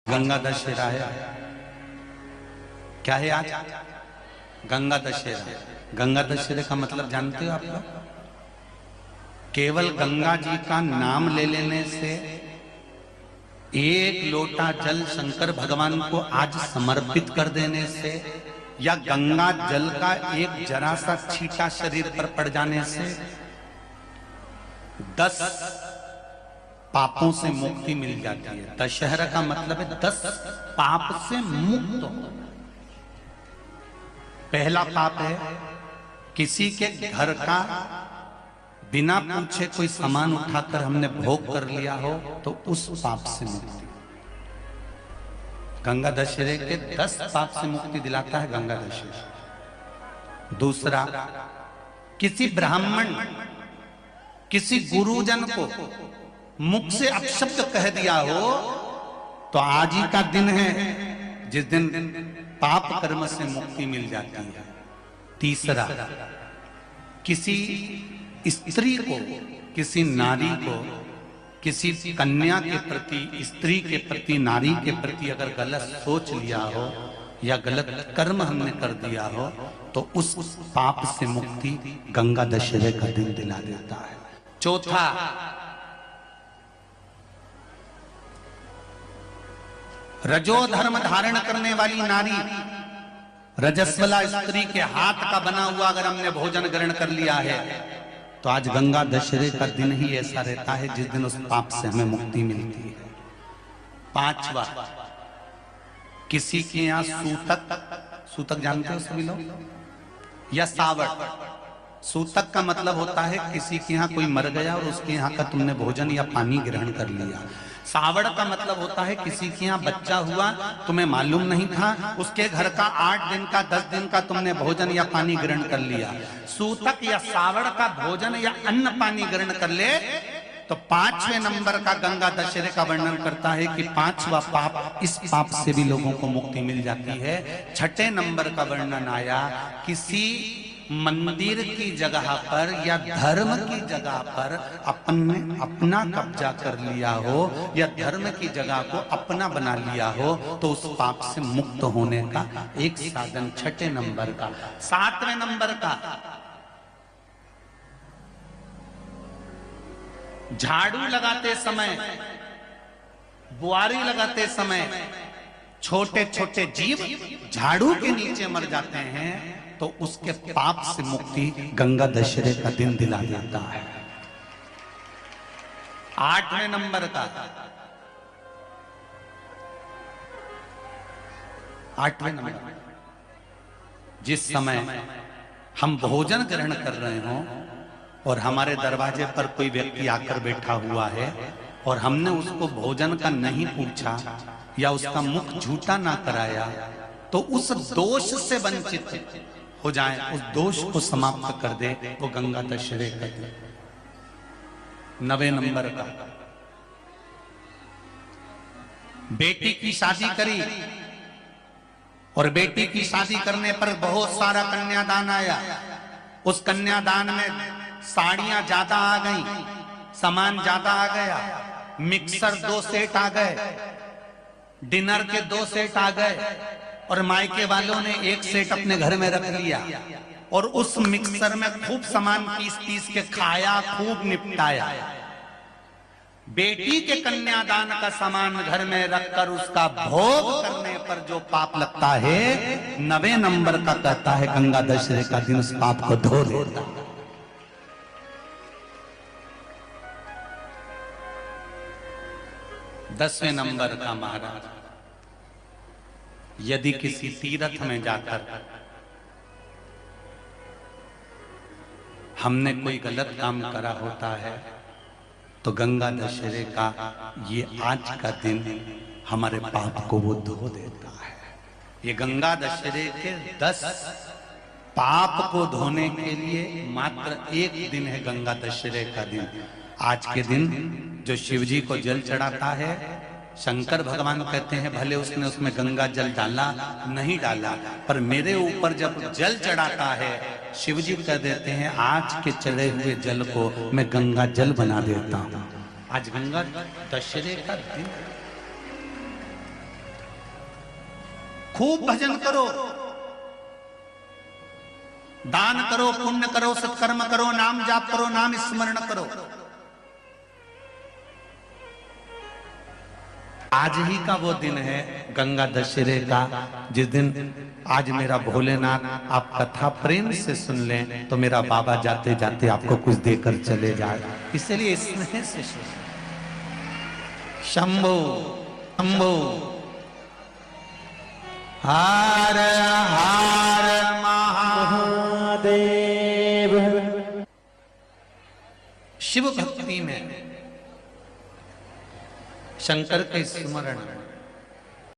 गंगा दशहरा है। क्या है आज? गंगा दशहरा। गंगा दशहरे का मतलब जानते हो आप लोग? केवल गंगा जी का नाम ले लेने से, एक लोटा जल शंकर भगवान को आज समर्पित कर देने से, या गंगा जल का एक जरा सा छींटा शरीर पर पड़ जाने से 10 पापों से मुक्ति मिल जाती है। दशहरा का मतलब है 10 पाप से मुक्त हो। पहला पाप है किसी के घर का बिना पूछे कोई सामान उठाकर हमने भोग कर लिया हो, तो उस पाप से मुक्ति। गंगा दशहरे के 10 पाप से मुक्ति दिलाता है गंगा दशहरा। दूसरा, किसी ब्राह्मण किसी गुरुजन को मुख से अपशब्द कह दिया हो, तो आज ही का दिन है जिस दिन पाप कर्म से मुक्ति मिल जाती है। तीसरा, किसी स्त्री को, किसी नारी को, किसी कन्या के प्रति, स्त्री के प्रति, नारी के प्रति अगर गलत सोच लिया हो या गलत कर्म हमने कर दिया हो, तो उस पाप से मुक्ति गंगा दशहरे का दिन दिला देता है। चौथा, रजो धर्म धारण करने वाली नारी, रजस्वला स्त्री के हाथ का बना हुआ अगर हमने भोजन ग्रहण कर लिया है, तो आज गंगा दशहरे का दिन ही ऐसा रहता है जिस दिन उस पाप से हमें मुक्ति मिलती है। पांचवा, किसी के यहां सूतक, सूतक जानते हो सभी लोग, या सावड़। सूतक का मतलब होता है किसी के यहाँ कोई मर गया और उसके यहाँ का तुमने भोजन या पानी ग्रहण कर लिया। सावड़ का मतलब होता है किसी के यहाँ बच्चा हुआ, तुम्हें मालूम नहीं था, उसके घर का 8 दिन का 10 दिन का तुमने भोजन या पानी ग्रहण कर लिया। सूतक या सावड़ का भोजन या अन्न पानी ग्रहण कर ले, तो 5वें नंबर का गंगा दशहरे का वर्णन करता है कि 5वां पाप, इस पाप से भी लोगों को मुक्ति मिल जाती है। 6ठे नंबर का वर्णन आया, किसी मंदिर की जगह पर या धर्म की जगह पर अपना कब्जा कर लिया हो, या धर्म की जगह को अपना बना लिया हो, तो उस पाप से मुक्त होने का एक साधन 6ठे नंबर का। 7वें नंबर का, झाड़ू लगाते समय, बुआरी लगाते समय छोटे छोटे जीव झाड़ू के नीचे मर जाते हैं, तो उसके पाप से मुक्ति गंगा दशहरे का दिन दिला देता है। 8वें नंबर का, 8वें नंबर, जिस समय हम भोजन ग्रहण कर रहे हो और हमारे दरवाजे पर कोई व्यक्ति आकर बैठा हुआ है और हमने उसको भोजन का नहीं पूछा या उसका मुख झूठा ना कराया, तो उस दोष से वंचित हो जाए, उस दोष को समाप्त कर दे, वो गंगा दशहरे का दिन। 9वें नंबर का, बेटी की शादी करी और बेटी की शादी करने पर बहुत सारा कन्यादान आया। उस कन्यादान में साड़ियां ज्यादा आ गई, सामान ज्यादा आ गया, मिक्सर 2 सेट आ गए, डिनर के 2 सेट आ गए, और मायके वालों ने 1 सेट अपने घर में रख लिया, और उस मिक्सर में खूब सामान पीस के खाया, खूब निपटाया। बेटी के कन्यादान का सामान घर में रखकर उसका भोग करने पर जो पाप लगता है, 9वें नंबर का कहता है गंगा दशहरे का दिन उस पाप को धो देता है। 10वें नंबर का महाराज, यदि किसी तीर्थ में जाकर हमने कोई गलत काम करा होता है, तो गंगा दशहरे का ये आज का दिन हमारे पाप को वो धो देता है। ये गंगा दशहरे के 10 पाप को धोने के लिए मात्र एक दिन है गंगा दशहरे का दिन। आज के दिन जो शिव जी को जल चढ़ाता है, शंकर भगवान कहते हैं भले उसने उसमें गंगा जल डाला नहीं डाला, पर मेरे ऊपर जब जल चढ़ाता है, शिव जी कह देते हैं आज के चढ़े हुए जल को मैं गंगा जल बना देता हूं। आज गंगा दशहरे का दिन, खूब भजन करो, दान करो, पुण्य करो, सत्कर्म करो, नाम जाप करो, नाम स्मरण करो। आज ही का वो दिन है गंगा दशहरे का, जिस दिन आज मेरा भोलेनाथ आप कथा प्रेम से सुन लें तो मेरा बाबा जाते जाते आपको कुछ देकर चले जाए। इसलिए स्नेह से शंभो शंभो हर हर महादेव। शिव भक्ति में शंकर के स्मरण